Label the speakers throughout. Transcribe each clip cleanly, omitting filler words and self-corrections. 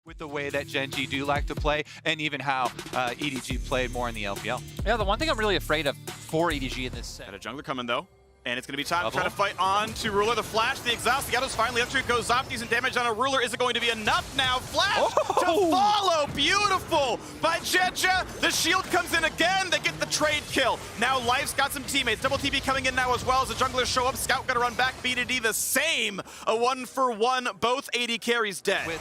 Speaker 1: with the way that Gen G do like to play, and even how EDG played more in the LPL.
Speaker 2: Yeah, the one thing I'm really afraid of for EDG in this set.
Speaker 3: Got a jungler coming though. And it's going to be time to try to fight on to Ruler. The flash, the exhaust, the Auto's finally up to it, goes off, decent damage on a Ruler. Is it going to be enough now? Flash to follow, beautiful by Jeja. The shield comes in again, they get the trade kill. Now Life's got some teammates, double TP coming in now as well as the junglers show up. Scout gonna run back, B2D the same. A 1-for-1, both AD carries dead.
Speaker 1: With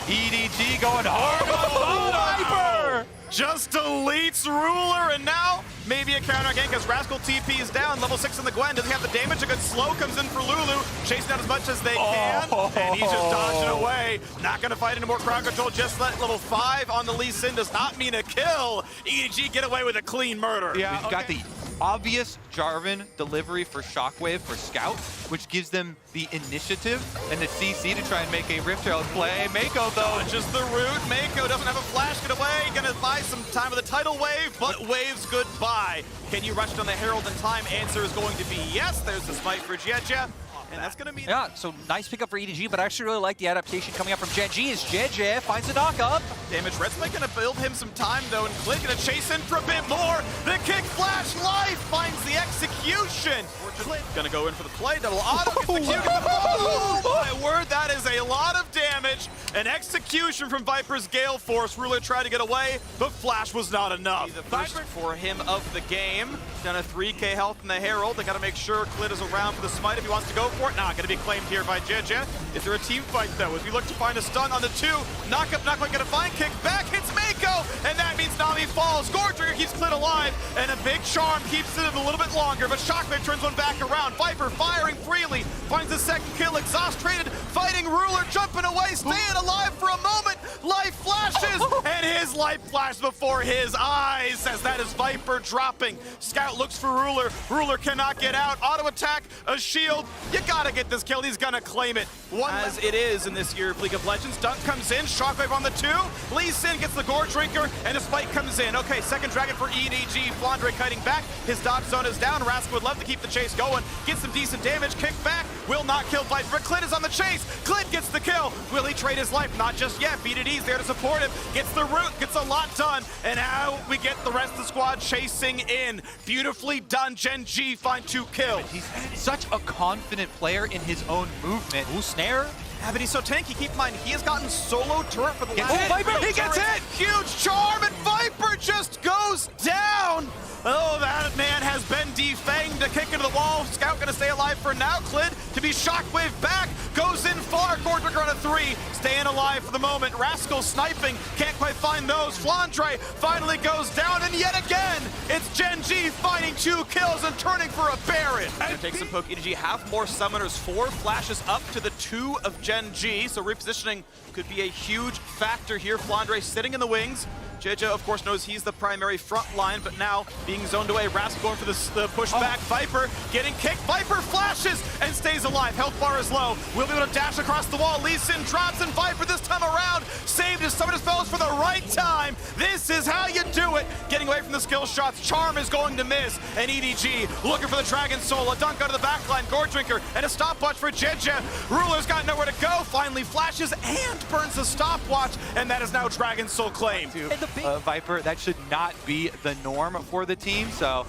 Speaker 1: EDG going hard on Viper!
Speaker 3: Just deletes Ruler, and now maybe a counter again because Rascal TP is down. Level 6 in the Gwen. Does he have the damage? A good slow comes in for Lulu. Chasing out as much as they can. And he's just dodging away. Not going to fight anymore. Crowd control. Just let level 5 on the Lee Sin does not mean a kill. EDG get away with a clean murder.
Speaker 1: Yeah, we've got the obvious Jarvan delivery for Shockwave for Scout, which gives them the initiative and the CC to try and make a Rift Herald play. Mako, though,
Speaker 3: just the root. Mako doesn't have a flash. Get away. Gonna buy some time with the tidal wave, but waves goodbye. Can you rush down the Herald in time? Answer is going to be yes. There's the smite for Jeja. And that's going to be...
Speaker 2: Yeah, so nice pickup for EDG, but I actually really like the adaptation coming up from Gen G as Jeja finds a knock-up.
Speaker 3: Damage. Redspike going to build him some time, though, and Clint going to chase in for a bit more. The kick flash life finds the execution. Clint going to go in for the play. Double auto. Gets the Q. Oh, my word. That is a lot of damage. An execution from Viper's Gale Force. Ruler tried to get away, but flash was not enough. The first for him of the game. Down to 3k health in the Herald. They got to make sure Clint is around for the smite if he wants to go for it. Not going to be claimed here by Jeja. Is there a team fight, though? As we look to find a stun on the 2. Knock-up, not quite going to find. Kick back, hits Mako, and that means Nami falls. Gortrigger keeps Clint alive, and a big charm keeps it a little bit longer, but Shockwave turns one back around. Viper firing freely, finds the second kill. Exhaust traded, fighting Ruler, jumping away, staying alive for a moment. Life flashes, and his life flashed before his eyes as that is Viper dropping. Scout looks for Ruler. Ruler cannot get out. Auto attack, a shield. You gotta get this kill. He's gonna claim it. As it is in this year of League of Legends. Dunk comes in, Shockwave on the 2. Lee Sin gets the Gore Drinker, and a spike comes in. Okay, second dragon for EDG. Flandre kiting back. His dodge zone is down. Rascal would love to keep the chase going. Gets some decent damage. Kick back. Will not kill Viper, but Clint is on the chase. Clint gets the kill. Will he trade his life? Not just yet. B2D's there to support him. Gets the root. Gets a lot done. And now we get the rest of the squad chasing in. Beautifully done. Gen G find 2 kills.
Speaker 1: He's such a confident player in his own movement.
Speaker 2: Ooh, snare.
Speaker 3: Yeah, but he's so tanky. Keep in mind, he has gotten solo turret for the last...
Speaker 1: Viper, he gets hit!
Speaker 3: Huge charm, and Viper just goes down! Oh, that man has been defanged. A kick into the wall. Scout gonna stay alive for now. Clid to be Shockwave back. Goes in far. Gordricker on a 3. Staying alive for the moment. Rascal sniping. Can't quite find those. Flandre finally goes down. And yet again, it's Gen G finding 2 kills and turning for a Baron. Gonna take some poke. EDG have more summoners. 4 flashes up to the 2 of Gen G. So repositioning could be a huge factor here. Flandre sitting in the wings. Jeja, of course, knows he's the primary front line, but now being zoned away. Rascal going for the pushback. Viper getting kicked. Viper flashes and stays alive. Health bar is low. Will be able to dash across the wall. Lee Sin drops, and Viper this time around saved his summoner spells for the right time. This is how you do it. Getting away from the skill shots. Charm is going to miss. And EDG looking for the Dragon Soul. A dunk out of the backline. Gordrinker and a stopwatch for Jeja. Ruler's got nowhere to go. Finally flashes and burns the stopwatch, and that is now Dragon Soul claimed.
Speaker 1: Viper, that should not be the norm for the team, so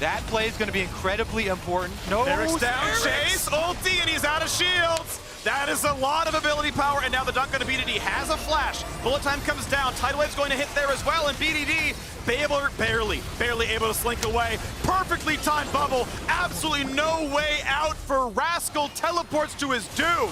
Speaker 1: that play is going to be incredibly important. No,
Speaker 3: Eric's down, Chase, ulti, and he's out of shields. That is a lot of ability power, and now the dunk on BDD has a flash. Bullet time comes down. Tidal Wave's going to hit there as well, and BDD barely able to slink away. Perfectly timed bubble. Absolutely no way out for Rascal. Teleports to his doom.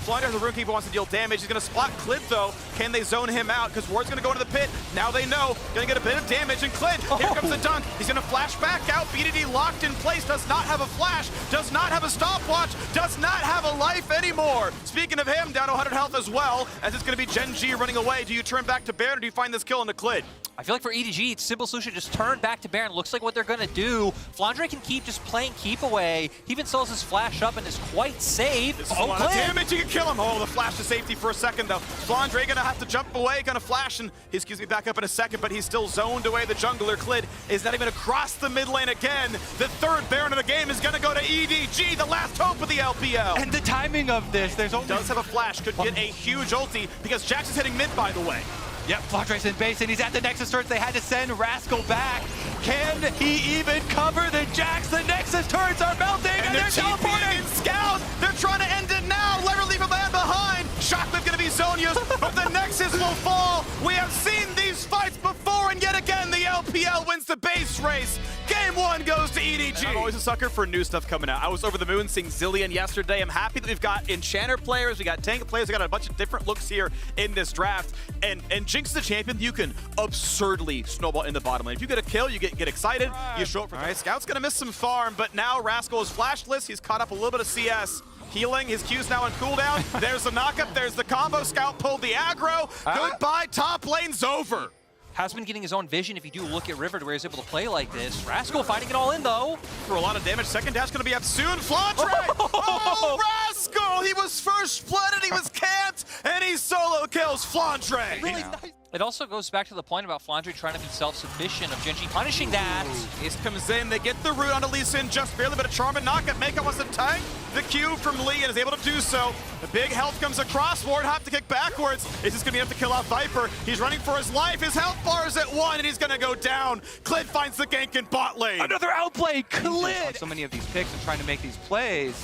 Speaker 3: Flunder, the Runekeeper, wants to deal damage. He's going to spot Clid, though. Can they zone him out? Because Ward's going to go into the pit. Now they know. Going to get a bit of damage, and Clid, here comes the dunk. He's going to flash back out. BDD locked in place. Does not have a flash. Does not have a stopwatch. Does not have a life anymore. Speaking of him, down to 100 health as well, as it's going to be Gen G running away. Do you turn back to Baron, or do you find this kill into Clid?
Speaker 2: I feel like for EDG, it's simple solution, just turn back to Baron. Looks like what they're gonna do. Flandre can keep just playing keep away. He even sells his flash up and is quite safe.
Speaker 3: This is a lot of damage, you can kill him. Oh, the flash to safety for a second though. Flandre gonna have to jump away, gonna flash, and he's gonna be back up in a second, but he's still zoned away. The jungler, Clid, is not even across the mid lane again. The third Baron of the game is gonna go to EDG, the last hope of the LPL.
Speaker 1: And the timing of this, there's only...
Speaker 3: Does have a flash, could get a huge ulti, because Jax is hitting mid, by the way.
Speaker 1: Yep, Flandre's in base, and he's at the Nexus turrets. They had to send Rascal back. Can he even cover the Jax? The Nexus turrets are melting, and they're teleporting!
Speaker 3: In Scout, they're trying to end it now. Let her leave a man behind. Shockwave gonna be Zonia's, but the Nexus will fall. We have seen these fights before, and yet again, the LPL wins the base race. Game 1 goes to EDG. And I'm always a sucker for new stuff coming out. I was over the moon seeing Zilean yesterday. I'm happy that we've got Enchanter players, we got tank players, we got a bunch of different looks here in this draft. And Jinx is a champion you can absurdly snowball in the bottom lane. If you get a kill, you get excited, you show up for... All right, Scout's gonna miss some farm, but now Rascal is flashless. He's caught up a little bit of CS. Healing, his Q's now on cooldown. There's the knockup, there's the combo. Scout pulled the aggro. Goodbye, top lane's over.
Speaker 2: Has been getting his own vision if you do look at River to where he's able to play like this. Rascal fighting it all in though.
Speaker 3: For a lot of damage, second dash gonna be up soon. Flandre! Oh, Rascal! He was first blooded, he was camped, and he solo kills Flandre.
Speaker 2: Really nice. It also goes back to the point about Flandre trying to be self-sufficient, of Gen G punishing that.
Speaker 3: Ace comes in, they get the root onto Lee Sin, just barely, but a charm and knockup. Meiko wants to tank the Q from Lee and is able to do so. The big health comes across, Ward hop to kick backwards. Is this gonna be enough to kill off Viper? He's running for his life, his health bar is at 1 and he's gonna go down. Clid finds the gank in bot lane.
Speaker 1: Another outplay, Clid! So many of these picks and trying to make these plays.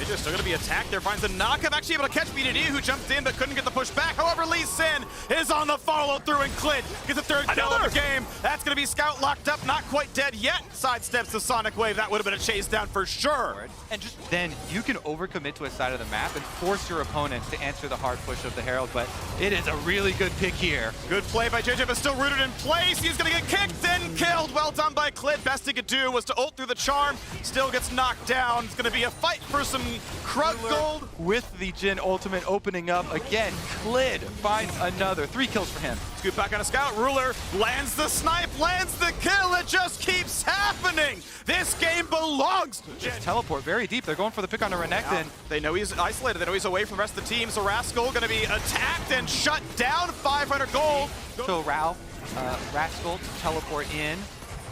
Speaker 3: They're still going to be attacked there, finds a knockup, actually able to catch BDD, who jumped in but couldn't get the push back. However, Lee Sin is on the follow through, and Clid gets the third kill of the game. That's going to be Scout locked up, not quite dead yet. Sidesteps the Sonic Wave. That would have been a chase down for sure.
Speaker 1: And just then you can overcommit to a side of the map and force your opponents to answer the hard push of the Herald, but it is a really good pick here.
Speaker 3: Good play by JJ, but still rooted in place. He's going to get kicked and killed. Well done by Clid. Best he could do was to ult through the charm. Still gets knocked down. It's going to be a fight for some Krug gold.
Speaker 1: With the Jhin ultimate opening up again, Clid finds another 3 kills for him.
Speaker 3: Scoop back on a Scout. Ruler lands the snipe, lands the kill. It just keeps happening. This game belongs to Jhin.
Speaker 1: Teleport very deep. They're going for the pick on a Renekton.
Speaker 3: They know he's isolated. They know he's away from the rest of the team. So Rascal going to be attacked and shut down. 500 gold.
Speaker 1: So Rascal to teleport in.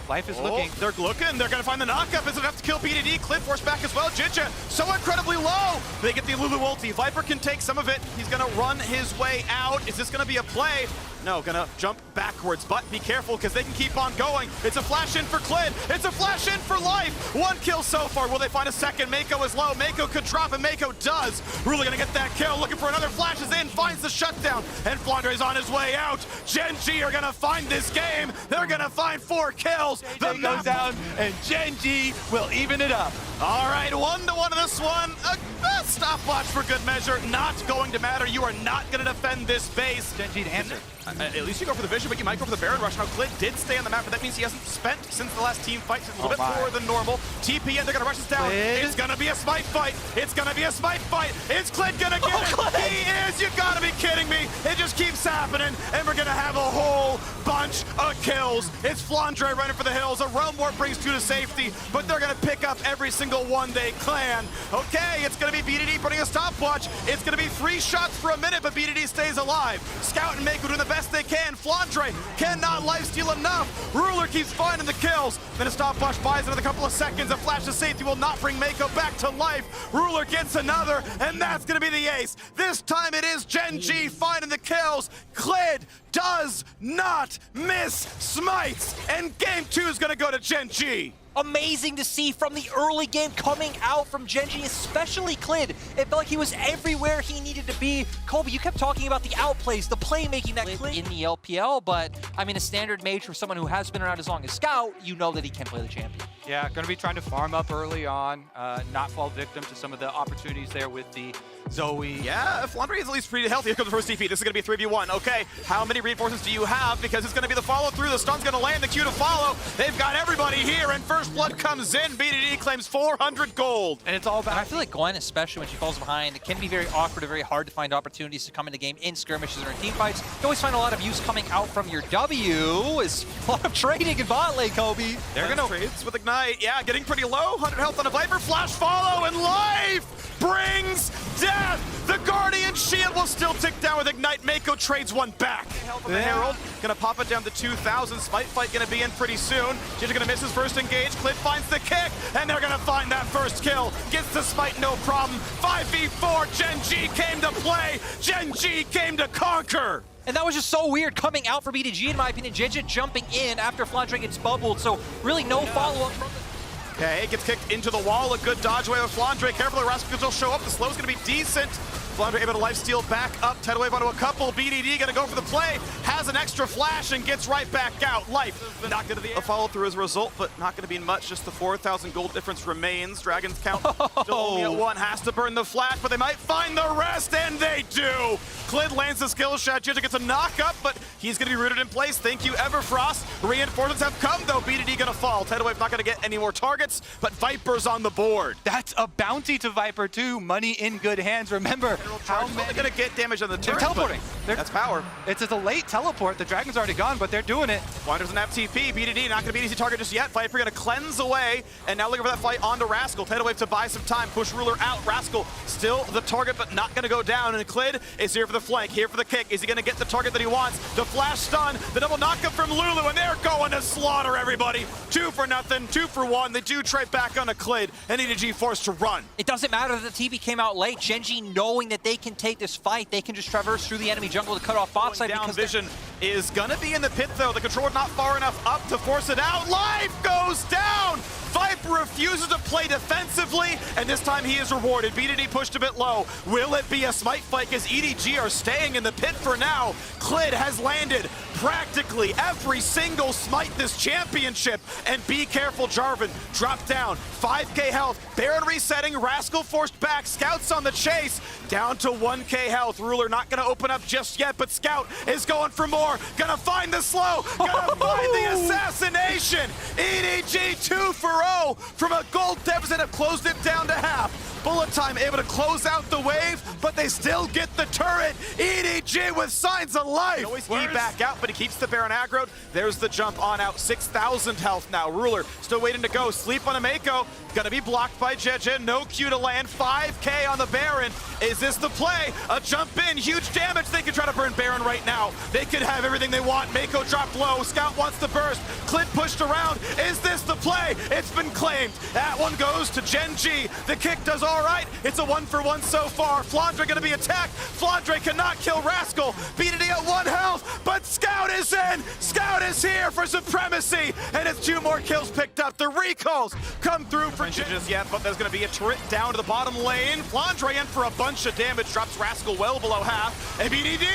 Speaker 1: Life is looking.
Speaker 3: They're looking. They're going to find the knockup. Is it enough to kill BDD? Clid forced back as well. Jinja so incredibly low. They get the Lulu ulti. Viper can take some of it. He's going to run his way out. Is this going to be a play? No, gonna jump backwards, but be careful because they can keep on going. It's a flash in for Clid. It's a flash in for life. 1 kill so far. Will they find a second? Meiko is low. Meiko could drop, and Meiko does. Really gonna get that kill. Looking for another flash is in, finds the shutdown, and Flandre's on his way out. Gen G are gonna find this game. They're gonna find 4 kills. The
Speaker 1: goes down, and Gen G will even it up.
Speaker 3: All right, 1-1 in this one. A stopwatch for good measure. Not going to matter. You are not gonna defend this base.
Speaker 1: Gen G to answer.
Speaker 3: At least you go for the vision, but you might go for the Baron Rush. Now, Clid did stay on the map, but that means he hasn't spent since the last team fight. So it's a little bit more than normal. TP in, they're going to rush us down.
Speaker 1: Clid.
Speaker 3: It's going to be a smite fight. It's going to be a smite fight. Is Clid going to get it?
Speaker 2: Clid.
Speaker 3: He is. You got to be kidding me. It just keeps happening, and we're going to have a whole bunch of kills. It's Flandre running for the hills. A Realm Warp brings 2 to safety, but they're going to pick up every single one they can. Okay, it's going to be BDD putting a stopwatch. It's going to be 3 shots for a minute, but BDD stays alive. Scout and Meiko doing the best they can. Flandre cannot lifesteal enough. Ruler keeps finding the kills. Then a stopwatch buys another couple of seconds. A flash of safety will not bring Meiko back to life. Ruler gets another, and that's going to be the ace. This time it is Gen G finding the kills. Clid does not miss smites, and game 2 is going to go to Gen G.
Speaker 2: Amazing to see from the early game coming out from Gen G, especially Clid. It felt like he was everywhere he needed to be. Colby, you kept talking about the outplays, the playmaking that Clid in the LPL, but I mean, a standard mage for someone who has been around as long as Scout, you know that he can play the champion.
Speaker 1: Yeah, going to be trying to farm up early on, not fall victim to some of the opportunities there with the Zoe.
Speaker 3: Yeah, Flandre is at least pretty healthy. Here comes the first TP. This is going to be 3v1. Okay, how many reinforcements do you have? Because it's going to be the follow-through. The stun's going to land, the Q to follow. They've got everybody here, and First Blood comes in. BDD claims 400 gold.
Speaker 1: And it's all about...
Speaker 2: And I feel like Gwen, especially when she falls behind, it can be very awkward and very hard to find opportunities to come into game in skirmishes or in team fights. You always find a lot of use coming out from your W. Is a lot of trading in bot lane, Kobe.
Speaker 3: They're going to trades with Ignite. Yeah, getting pretty low. 100 health on a Viper. Flash follow, and life brings death. The Guardian shield will still tick down with Ignite. Mako trades one back. Health on the Herald. Gonna pop it down to 2,000. Smite fight gonna be in pretty soon. Ginger gonna miss his first engage. Clint finds the kick, and they're gonna find that first kill. Gets the Smite, no problem. 5v4. Gen G came to play. Gen G came to conquer.
Speaker 2: And that was just so weird coming out for EDG, in my opinion. Jinja jumping in after Flandre gets bubbled, so really no follow-up from the...
Speaker 3: Okay, gets kicked into the wall. A good dodge away with Flandre. Careful, the Rascals will show up. The slow's going to be decent. Flandre able to lifesteal back up. Tidal Wave onto a couple. BDD going to go for the play. Has an extra flash and gets right back out. Life knocked into the air. A follow through as a result, but not going to be much. Just the 4,000 gold difference remains. Dragons count still only at 1. Has to burn the flash, but they might find the rest, and they do. Clid lands the skill shot. Ginger gets a knock up, but he's going to be rooted in place. Thank you, Everfrost. Reinforcements have come, though. BDD going to fall. Tidal Wave not going to get any more targets, but Viper's on the board.
Speaker 1: That's a bounty to Viper, too. Money in good hands. Remember, how
Speaker 3: many... They're going to get damage on the turret.
Speaker 1: They're teleporting.
Speaker 3: That's power.
Speaker 1: It's a late teleport. The Dragon's already gone, but they're doing it.
Speaker 3: Flandre doesn't have TP. BDD not going to be an easy target just yet. Viper going to cleanse away, and now looking for that fight onto Rascal. Tidal Wave to buy some time. Push Ruler out. Rascal still the target, but not going to go down. And Clid is here for the flank, here for the kick. Is he going to get the target that he wants? The flash stun, the double knockup from Lulu, and they're going to slaughter everybody. 2 for nothing, 2 for 1. They do trade back on a Clid, and EDG forced to run.
Speaker 2: It doesn't matter that the TP came out late. Gen G knowing that they can take this fight, they can just traverse through the enemy jungle to cut off bot side.
Speaker 3: Down Vision is gonna be in the pit though. The controller not far enough up to force it out. Life goes down! Viper refuses to play defensively, and this time he is rewarded. BDD pushed a bit low. Will it be a smite fight as EDG are staying in the pit for now? Clid has landed practically every single smite this championship, and be careful, Jarvan. Drop down, 5k health. Baron resetting, Rascal forced back. Scout's on the chase, down to 1k health. Ruler not gonna open up just yet, but Scout is going for more. Gonna find the slow, gonna find the assassination. EDG 2 for 0 from a gold deficit, have closed it down to half. Bullet time able to close out the wave, but they still get the turret. EDG with signs of life. Always back out, but he keeps the Baron aggroed. There's the jump on out. 6,000 health now. Ruler still waiting to go. Sleep on a Mako. Gonna be blocked by Jeje. No Q to land. 5k on the Baron. Is this the play? A jump in. Huge damage. They can try to burn Baron right now. They could have everything they want. Mako dropped low. Scout wants to burst. Clint pushed around. Is this the play? It's been claimed. That one goes to Gen G. The kick does all right. It's a 1-for-1 so far. Flandre gonna be attacked. Flandre cannot kill Rascal. BDD at 1 health, but Scout is in. Scout is here for supremacy, and it's 2 more kills picked up. The recalls come through for just yet, but there's gonna be a turret down to the bottom lane. Flandre in for a bunch of damage, drops Rascal well below half. And BDD,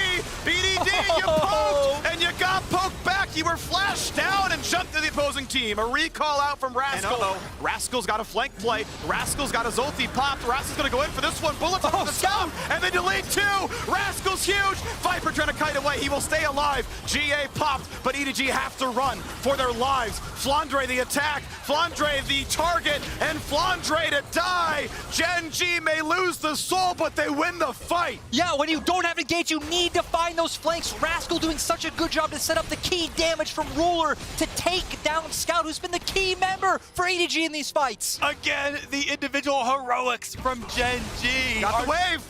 Speaker 3: you poked, and you got poked back. You were flashed down and jumped to the opposing team. A recall out from Rascal. Rascal's got a flank play. Rascal's got his ulti popped. Rascal's gonna go in for this one. Bullets on the top, and they delete 2. Rascal's huge. Viper trying to kite away. He will stay alive. GA popped, but EDG have to run for their lives. Flandre the attack. Flandre the target, and Flandre to die. Gen G may lose the soul, but they win the fight.
Speaker 2: Yeah, when you don't have a gate, you need to find those flanks. Rascal doing such a good job to set up the key damage from Ruler to take down Scout, who's been the key member for EDG in these fights.
Speaker 1: Again, the individual heroics from Gen G.
Speaker 3: Got the wave.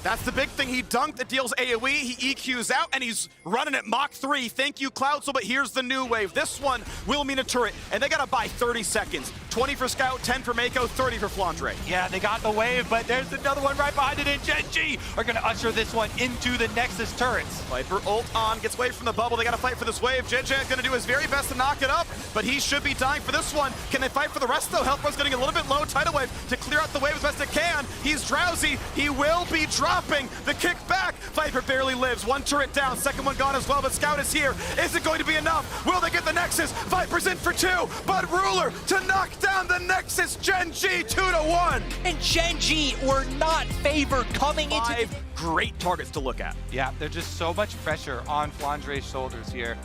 Speaker 3: That's the big thing. He dunked, it deals AoE, he EQs out, and he's running at Mach 3. Thank you, Cloudsoul, but here's the new wave. This one will mean a turret, and they gotta buy 30 seconds. 20 for Scout, 10 for Mako, 30 for Flandre.
Speaker 1: Yeah, they got the wave, but there's another one right behind it, and Gen G are gonna usher this one into the Nexus turrets.
Speaker 3: Viper ult on, gets away from the bubble. They gotta fight for this wave. Jeje is gonna do his very best to knock it up, but he should be dying for this one. Can they fight for the rest, though? Health bar's getting a little bit low. Tidal Wave to clear out the wave as best it can. He's drowsy. He will be dropping. The kick back. Viper barely lives. 1 turret down. Second one gone as well, but Scout is here. Is it going to be enough? Will they get the Nexus? Viper's in for 2, but Ruler to knock down down the Nexus. Gen G 2-1.
Speaker 2: And Gen G were not favored coming into
Speaker 3: Five great targets to look at.
Speaker 1: Yeah, there's just so much pressure on Flandre's shoulders here.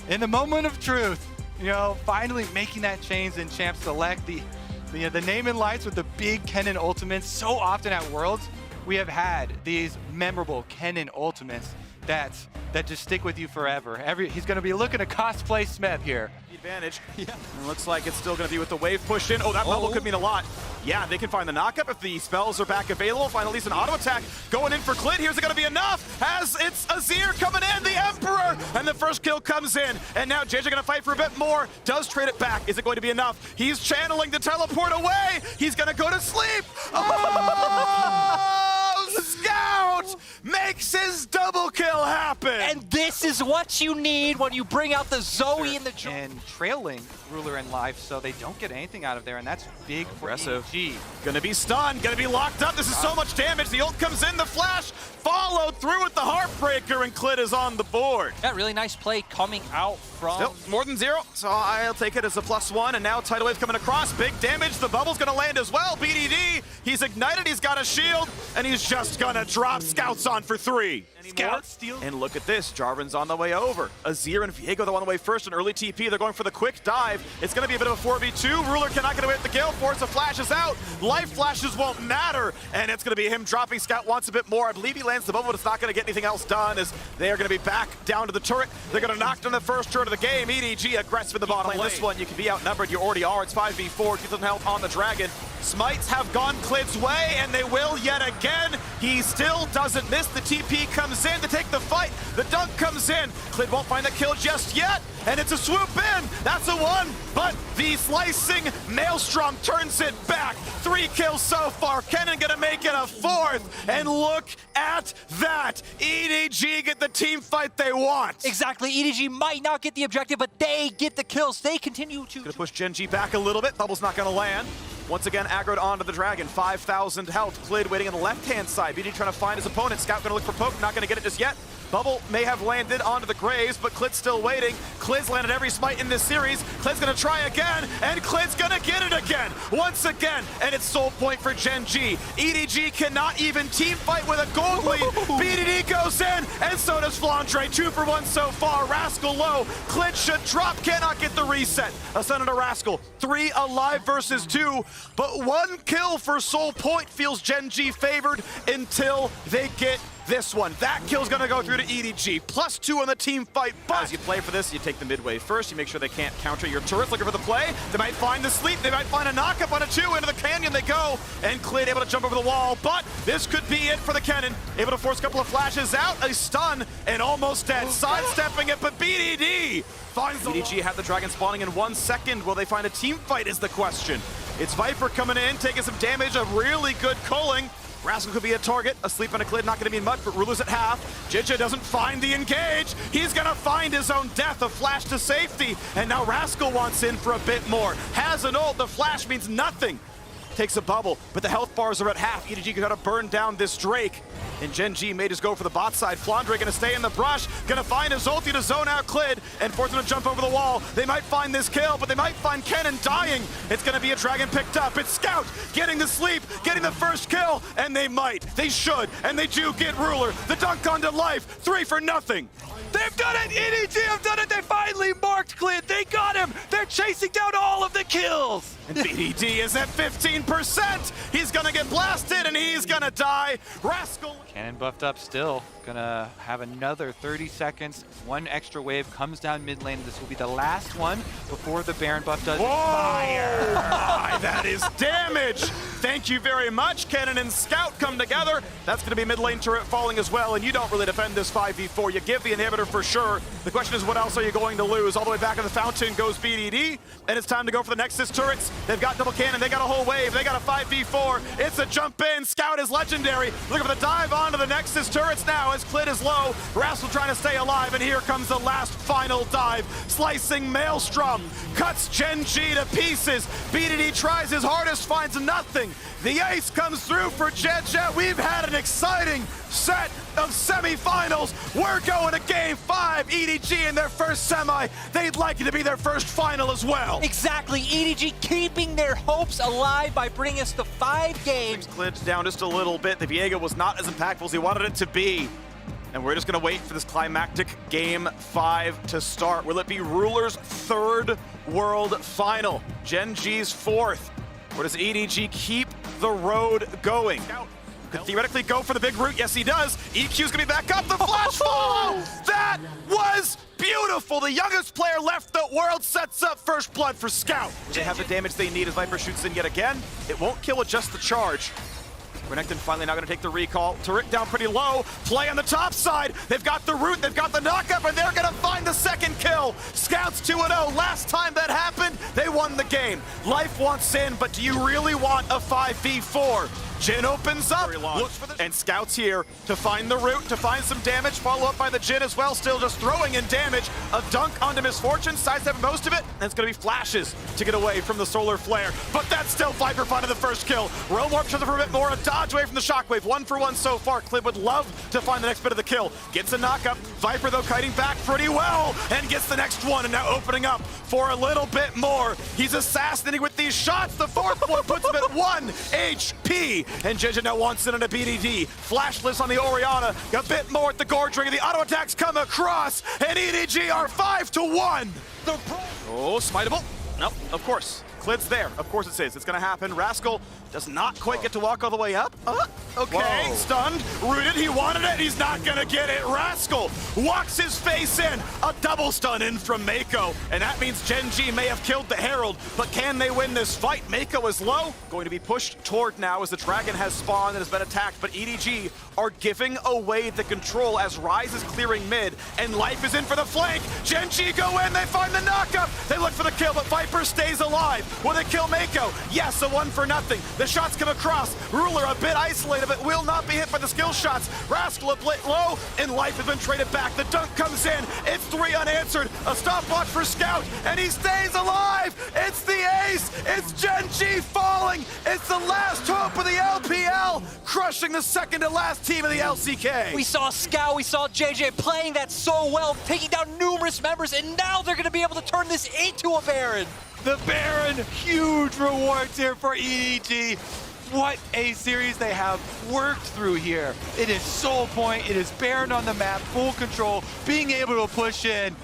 Speaker 1: In the moment of truth, you know, finally making that change in Champ Select, the name and lights with the big Kennen ultimates. So often at Worlds, we have had these memorable Kennen ultimates that just stick with you forever. He's going to be looking to cosplay Smith here.
Speaker 3: Advantage. Yeah. And it looks like it's still going to be with the wave pushed in. Oh, that bubble could mean a lot. Yeah, they can find the knockup if the spells are back available. Find at least an auto attack going in for Clid. Here's it going to be enough as it's Azir coming in, the Emperor, and the first kill comes in. And now JJ going to fight for a bit more. Does trade it back. Is it going to be enough? He's channeling to teleport away. He's going to go to sleep. Oh, Scout makes his double kill happen.
Speaker 2: And this is what you need when you bring out the Zoe and the
Speaker 1: and trailing Ruler in life, so they don't get anything out of there, and that's big for
Speaker 3: Aggressive.
Speaker 1: EDG.
Speaker 3: Gonna be stunned, gonna be locked up. This is so much damage. The ult comes in, the flash followed through with the Heartbreaker, and Clid is on the board.
Speaker 2: Yeah, really nice play coming out from...
Speaker 3: Still more than 0, so I'll take it as a +1, and now Tidal Wave coming across. Big damage, the bubble's gonna land as well. BDD, he's ignited, he's got a shield, and he's just gonna drop Scouts on for 3.
Speaker 1: Scout steals.
Speaker 3: And look at this, Jarvan's on the way over. Azir and Viego, they're on the way first, an early TP. They're going for the quick dive. It's going to be a bit of a 4v2. Ruler cannot get away with the kill. Forza flashes out. Life flashes won't matter. And it's going to be him dropping. Scout wants a bit more. I believe he lands the bubble, but it's not going to get anything else done as they are going to be back down to the turret. They're going to knock down the first turret of the game. EDG aggressive in the bottom lane. This one, you can be outnumbered. You already are. It's 5v4. 2,000 health on the Dragon. Smites have gone Clid's way, and they will yet again. He still doesn't miss. The TP comes in to take the fight. The dunk comes in. Clid won't find the kill just yet, and it's a swoop in. That's a 1, but the slicing Maelstrom turns it back. 3 kills so far. Kennen gonna make it a 4th, and look at that. EDG get the team fight they want.
Speaker 2: Exactly. EDG might not get the objective, but they get the kills. They continue to...
Speaker 3: Gonna push Gen G back a little bit. Bubble's not gonna land. Once again, aggroed onto the Dragon. 5,000 health. Clid waiting on the left-hand side. BD trying to find his opponent. Scout gonna look for poke. Not gonna get it just yet. Bubble may have landed onto the Graves, but Clid's still waiting. Clid's landed every smite in this series. Clid's gonna try again, and Clid's gonna get it again. Once again, and it's soul point for Gen G. EDG cannot even team fight with a gold lead. BDD goes in, and so does Flandre. 2 for 1 so far. Rascal low. Clid should drop, cannot get the reset. Ascended to Rascal. 3 alive versus 2, but 1 kill for soul point feels Gen G favored until they get this one. That kill's gonna go through to EDG. +2 on the team fight, but as you play for this, you take the midway first. You make sure they can't counter your turrets. Looking for the play. They might find the sleep. They might find a knockup on a 2. Into the canyon they go, and Clid able to jump over the wall, but this could be it for the Kennen. Able to force a couple of flashes out, a stun, and almost dead. Sidestepping it, but BDD finds the EDG have the Dragon spawning in 1 second. Will they find a team fight is the question. It's Viper coming in, taking some damage, a really good culling. Rascal could be a target. Asleep on a Clid, not going to mean much, but Ruler's at half. JJ doesn't find the engage. He's going to find his own death, a flash to safety. And now Rascal wants in for a bit more. Has an ult, the flash means nothing. Takes a bubble, but the health bars are at half. EDG got to burn down this Drake. And Gen G may just go for the bot side. Flandre gonna stay in the brush, gonna find his ulti to zone out Clid, and force him to jump over the wall. They might find this kill, but they might find Kennen dying. It's gonna be a Dragon picked up. It's Scout getting the sleep, getting the first kill, and they might, they should, and they do get Ruler. The dunk onto life, 3 for nothing.
Speaker 1: They've done it! EDG have done it! They finally marked Clid! They got him! They're chasing down all of the kills!
Speaker 3: And BDD is at 15%! He's gonna get blasted and he's gonna die! Rascal!
Speaker 1: Kennen buffed up still. Gonna have another 30 seconds. 1 extra wave comes down mid lane. This will be the last one before the Baron buff does fire!
Speaker 3: My, that is damage! Thank you very much. Kennen and Scout come together. That's gonna be mid lane turret falling as well, and you don't really defend this 5v4. You give the inhibitor for sure. The question is, what else are you going to lose? All the way back in the fountain goes BDD, and it's time to go for the Nexus turrets. They've got double cannon, they got a whole wave, they got a 5v4. It's a jump in, Scout is legendary. Looking for the dive onto the Nexus turrets now as Clid is low. Rascal trying to stay alive, and here comes the last final dive. Slicing Maelstrom, cuts Gen G to pieces. BDD tries his hardest, finds nothing. coming. The ace comes through for JJ. We've had an exciting set of semifinals. We're going to game 5. EDG in their first semi. They'd like it to be their first final as well.
Speaker 2: Exactly, EDG keeping their hopes alive by bringing us to 5 games.
Speaker 3: Glitch down just a little bit. The Viega was not as impactful as he wanted it to be. And we're just going to wait for this climactic game 5 to start. Will it be Ruler's 3rd World Final? Gen G's 4th. Or does EDG keep the road going? Could theoretically go for the big route. Yes, he does. EQ's going to be back up. The flash follow! That was beautiful. The youngest player left the world sets up first blood for Scout. They have the damage they need as Viper shoots in yet again. It won't kill with just the charge. Renekton finally now going to take the recall. Turret down pretty low. Play on the top side. They've got the root. They've got the knockup, and they're going to find the second kill. Scouts 2-0. Last time that happened, they won the game. Life wants in, but do you really want a 5v4? Jhin opens up, looks for the... and Scout's here to find the root, to find some damage, follow up by the Jhin as well, still just throwing in damage. A dunk onto Misfortune, sidestepping most of it, and it's going to be flashes to get away from the solar flare. But that's still Viper finding the first kill. Realm Warp shows up for a bit more, a dodge away from the shockwave. 1 for 1 so far. Clid would love to find the next bit of the kill. Gets a knockup. Viper, though, kiting back pretty well, and gets the next one, and now opening up for a little bit more. He's assassinating with these shots. The 4th one puts him at 1 HP. And JJ now wants it on a BDD. Flashless on the Orianna. A bit more at the Gorge Ring. The auto attacks come across. And EDG are 5-1. Oh, smiteable. Nope, of course. Clid's there. Of course it is. It's going to happen. Rascal does not quite get to walk all the way up. Okay, whoa. Stunned, rooted. He wanted it. He's not going to get it. Rascal walks his face in. A double stun in from Mako. And that means Gen G may have killed the Herald. But can they win this fight? Mako is low. Going to be pushed toward now as the Dragon has spawned and has been attacked. But EDG are giving away the control as Ryze is clearing mid. And Life is in for the flank. Gen G go in. They find the knockup. They look for the kill, but Viper stays alive. Will they kill Mako? Yes, a 1-0. The shots come across. Ruler a bit isolated, but will not be hit by the skill shots. Rascal a bit low, and Life has been traded back. The dunk comes in. It's 3 unanswered. A stopwatch for Scout, and he stays alive. It's the ace. It's Gen G falling. It's the last hope of the LPL, crushing the second to last team of the LCK.
Speaker 2: We saw Scout, we saw JJ playing that so well, taking down numerous members, and now they're going to be able to turn this into a Baron.
Speaker 1: The Baron, huge rewards here for EDG. What a series they have worked through here. It is Soul Point, it is Baron on the map, full control, being able to push in.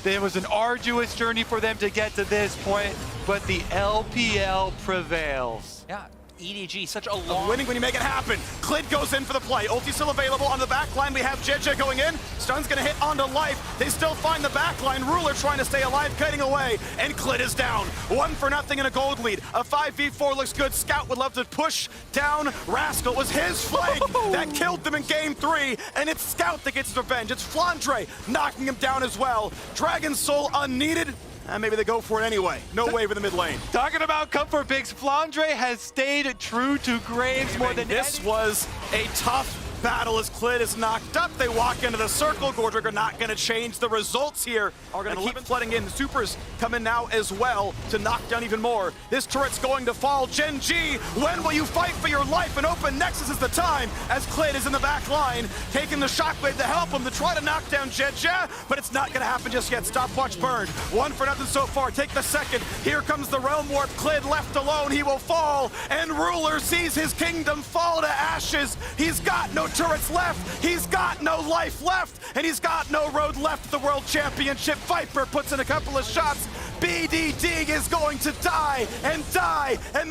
Speaker 1: It was an arduous journey for them to get to this point, but the LPL prevails.
Speaker 2: Yeah. EDG, such a long...
Speaker 3: Winning when you make it happen. Clid goes in for the play. Ulti still available on the back line. We have JJ going in. Stun's going to hit onto Life. They still find the back line. Ruler trying to stay alive, cutting away. And Clid is down. 1-0 in a gold lead. A 5v4 looks good. Scout would love to push down Rascal. It was his flank that killed them in game 3. And it's Scout that gets revenge. It's Flandre knocking him down as well. Dragon Soul unneeded. And maybe they go for it anyway. No wave in the mid lane.
Speaker 1: Talking about comfort picks, Flandre has stayed true to Graves more than
Speaker 3: this was a tough battle as Clid is knocked up. They walk into the circle. Gordrick are not going to change the results here. Are going to keep flooding in. The supers come in now as well to knock down even more. This turret's going to fall. Gen G, when will you fight for your life? And open Nexus is the time as Clid is in the back line, taking the shockwave to help him to try to knock down JJ, but it's not going to happen just yet. Stopwatch burned. 1-0 so far. Take the second. Here comes the Realm Warp. Clid left alone. He will fall, and Ruler sees his kingdom fall to ashes. He's got no turrets left, he's got no life left, and he's got no road left to the World Championship. Viper puts in a couple of shots. BDD is going to die, and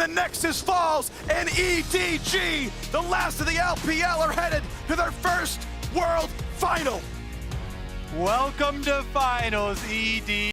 Speaker 3: the Nexus falls, and EDG, the last of the LPL, are headed to their first World Final.
Speaker 1: Welcome to Finals, ED.